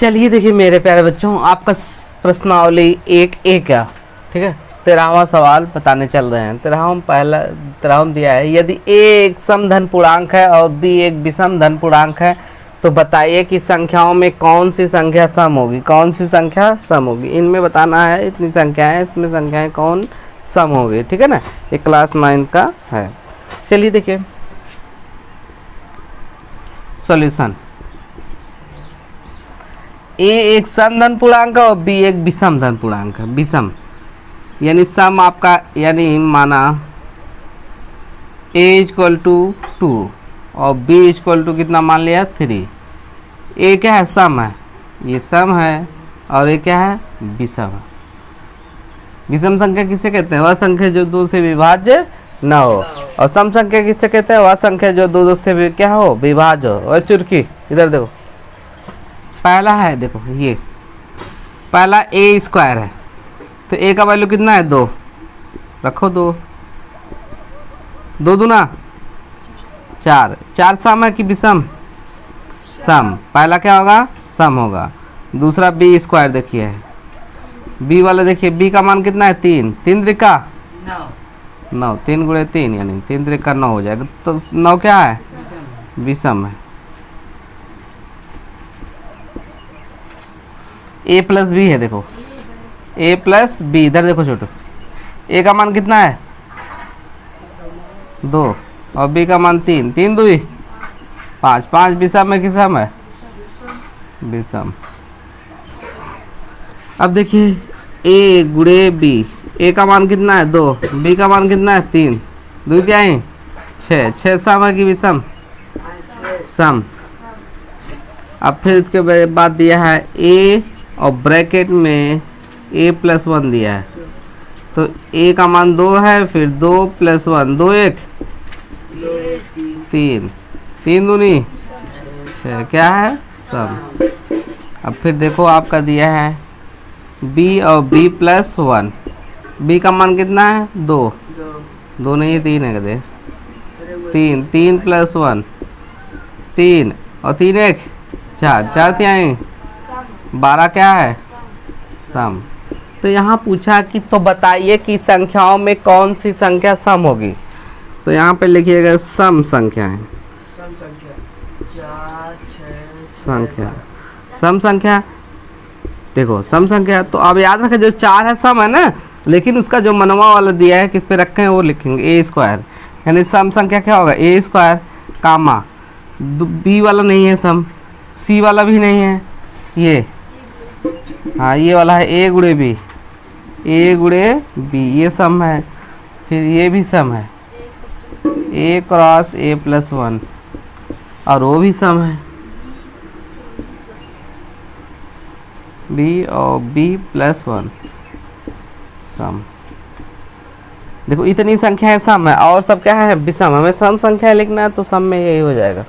चलिए देखिए मेरे प्यारे बच्चों, आपका प्रश्नावली 1A का, ठीक है, 13वां सवाल बताने चल रहे हैं। 13वां दिया है, यदि A एक समधन पूर्णांक है और B एक विषम धन पूर्णांक है तो बताइए कि संख्याओं में कौन सी संख्या सम होगी। कौन सी संख्या सम होगी, इनमें बताना है। इतनी संख्या है, इसमें संख्याएं कौन सम होगी, ठीक है ना। ये क्लास 9 का है। चलिए देखिए सॉल्यूशन। A एक समधन पूर्णांक है और B एक विषम धन पूर्णांक है। विषम यानी सम आपका, यानी माना A इक्वल टू 2 और B इक्वल टू कितना मान लिया 3। A क्या है, सम है, ये सम है, और ये क्या है, विषम है। विषम संख्या किसे कहते हैं, वह संख्या जो दो से विभाज्य न हो। और सम संख्या किसे कहते हैं, वह संख्या जो दो से भी क्या हो, विभाज्य हो। और चुटकी इधर देखो, पहला है, देखो ये पहला A स्क्वायर है, तो A का वैल्यू कितना है, 2 रखो, 2 दूना 4। 4 सम है कि विषम, सम। पहला क्या होगा, सम होगा। दूसरा B स्क्वायर देखिए, B वाला देखिए, B का मान कितना है, 3। 3 त्रिका 9, 3 गुणे 3 यानी 3 त्रिका 9 हो जाएगा। तो 9 क्या है, विषम है। A प्लस बी है, देखो A प्लस बी, इधर देखो छोटू, A का मान कितना है, 2 और B का मान 3। 3 2 5, 5 विषम है कि सम है, विषम। अब देखिए A गुणे B, A का मान कितना है, 2, B का मान कितना है, 3, 2 क्या है 6। 6 सम है कि विषम, सम। अब फिर इसके बाद दिया है A और ब्रैकेट में A प्लस 1 दिया है, तो A का मान 2 है, फिर 2 प्लस 1, 2 1 3, 3 दूनी 6, क्या है, सम। अब फिर देखो आपका दिया है B और B प्लस 1, B का मान कितना है, 2, 2 नहीं 3 है, कहते 3, 3 प्लस 1 3 और 3 1 4, 4 त्याई 12, क्या है, सम। तो यहाँ पूछा कि तो बताइए कि संख्याओं में कौन सी संख्या सम होगी। तो यहाँ पे लिखिएगा सम संख्याएं, सम संख्या। देखो सम संख्या, तो अब याद रखें जो 4 है सम है ना, लेकिन उसका जो मनवा वाला दिया है किस पे रखे हैं वो लिखेंगे A स्क्वायर, यानी सम संख्या क्या होगा, A स्क्वायर कामा B वाला नहीं है सम, C वाला भी नहीं है, ये हाँ ये वाला है A गुणे B, A गुणे B, ये सम है। फिर ये भी सम है, A क्रॉस A प्लस 1, और वो भी सम है, B और B प्लस 1 सम। देखो इतनी संख्या है सम है, और सब क्या है, विषम। हमें सम संख्या लिखना है तो सम में यही हो जाएगा।